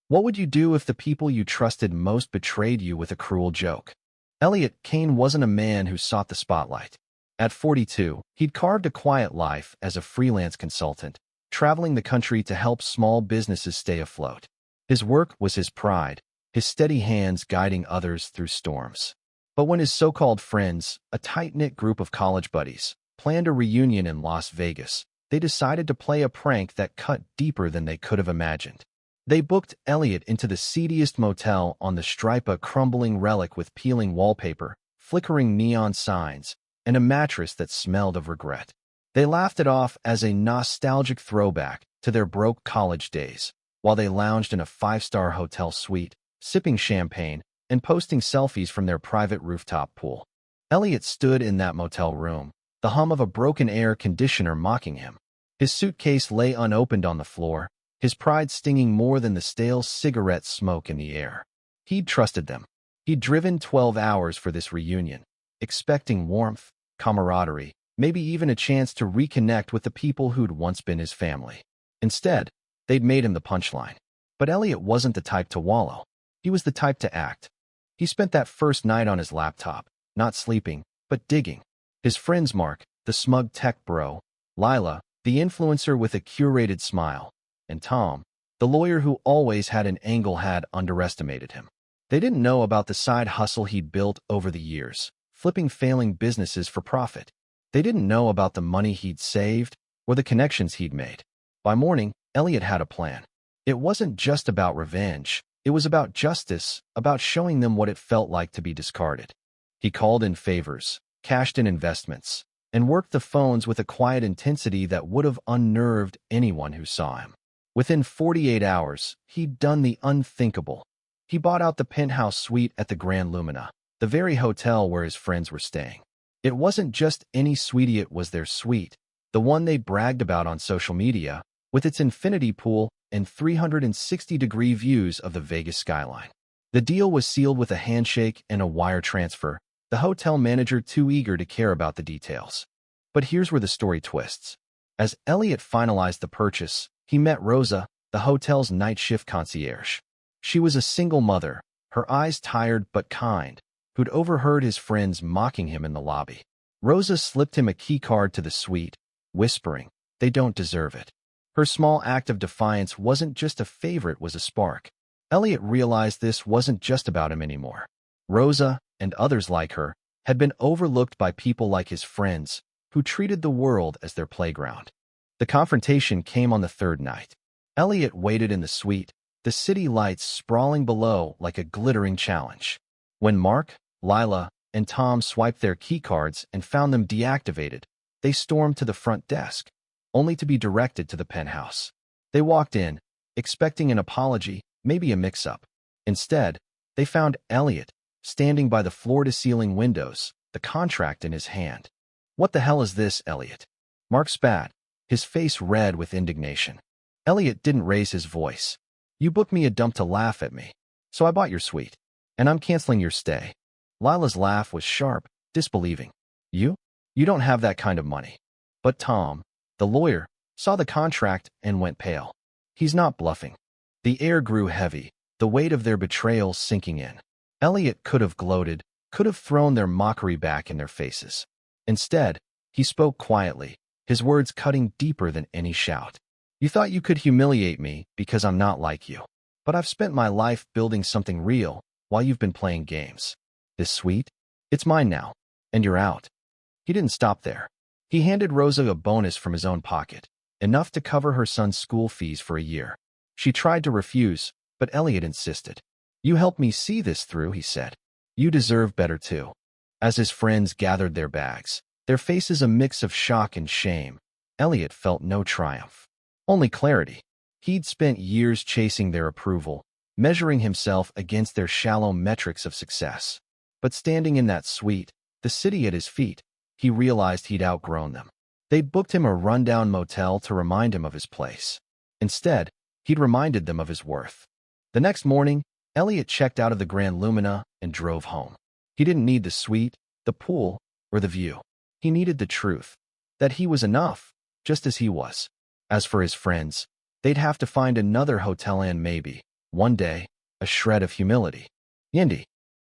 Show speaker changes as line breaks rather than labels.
What would you do if the people you trusted most betrayed you with a cruel joke? Elliot Kane wasn't a man who sought the spotlight. At 42, he'd carved a quiet life as a freelance consultant, traveling the country to help small businesses stay afloat. His work was his pride, his steady hands guiding others through storms. But when his so-called friends, a tight-knit group of college buddies, planned a reunion in Las Vegas, they decided to play a prank that cut deeper than they could have imagined. They booked Elliot into the seediest motel on the Strip, a crumbling relic with peeling wallpaper, flickering neon signs, and a mattress that smelled of regret. They laughed it off as a nostalgic throwback to their broke college days, while they lounged in a five-star hotel suite, sipping champagne and posting selfies from their private rooftop pool. Elliot stood in that motel room, the hum of a broken air conditioner mocking him. His suitcase lay unopened on the floor, his pride stinging more than the stale cigarette smoke in the air. He'd trusted them. He'd driven 12 hours for this reunion, expecting warmth, camaraderie, maybe even a chance to reconnect with the people who'd once been his family. Instead, they'd made him the punchline. But Elliot wasn't the type to wallow. He was the type to act. He spent that first night on his laptop, not sleeping, but digging. His friends Mark, the smug tech bro, Lila, the influencer with a curated smile, and Tom, the lawyer who always had an angle, had underestimated him. They didn't know about the side hustle he'd built over the years, flipping failing businesses for profit. They didn't know about the money he'd saved or the connections he'd made. By morning, Elliot had a plan. It wasn't just about revenge. It was about justice, about showing them what it felt like to be discarded. He called in favors, cashed in investments, and worked the phones with a quiet intensity that would have unnerved anyone who saw him. Within 48 hours, he'd done the unthinkable. He bought out the penthouse suite at the Grand Lumina, the very hotel where his friends were staying. It wasn't just any suite, it was their suite, the one they bragged about on social media, with its infinity pool and 360-degree views of the Vegas skyline. The deal was sealed with a handshake and a wire transfer, the hotel manager too eager to care about the details. But here's where the story twists. As Elliot finalized the purchase, he met Rosa, the hotel's night shift concierge. She was a single mother, her eyes tired but kind, who'd overheard his friends mocking him in the lobby. Rosa slipped him a key card to the suite, whispering, "They don't deserve it." Her small act of defiance wasn't just a favor, it was a spark. Elliot realized this wasn't just about him anymore. Rosa, and others like her, had been overlooked by people like his friends, who treated the world as their playground. The confrontation came on the third night. Elliot waited in the suite, the city lights sprawling below like a glittering challenge. When Mark, Lila, and Tom swiped their keycards and found them deactivated, they stormed to the front desk, only to be directed to the penthouse. They walked in, expecting an apology, maybe a mix-up. Instead, they found Elliot, standing by the floor-to-ceiling windows, the contract in his hand. "What the hell is this, Elliot?" Mark spat, his face red with indignation. Elliot didn't raise his voice. "You booked me a dump to laugh at me, so I bought your suite, and I'm canceling your stay." Lila's laugh was sharp, disbelieving. You? You don't have that kind of money." But Tom, the lawyer, saw the contract and went pale. He's not bluffing. The air grew heavy, the weight of their betrayal sinking in. Elliot could have gloated, could have thrown their mockery back in their faces. Instead, he spoke quietly, his words cutting deeper than any shout. "You thought you could humiliate me because I'm not like you. But I've spent my life building something real while you've been playing games. This suite? It's mine now, and you're out." He didn't stop there. He handed Rosa a bonus from his own pocket, enough to cover her son's school fees for a year. She tried to refuse, but Elliot insisted. "You helped me see this through," he said. "You deserve better too." As his friends gathered their bags, their faces a mix of shock and shame, Elliot felt no triumph, only clarity. He'd spent years chasing their approval, measuring himself against their shallow metrics of success. But standing in that suite, the city at his feet, he realized he'd outgrown them. They'd booked him a rundown motel to remind him of his place. Instead, he'd reminded them of his worth. The next morning, Elliot checked out of the Grand Lumina and drove home. He didn't need the suite, the pool, or the view. He needed the truth, that he was enough, just as he was. As for his friends, they'd have to find another hotel and maybe, One day, a shred of humility. Indy,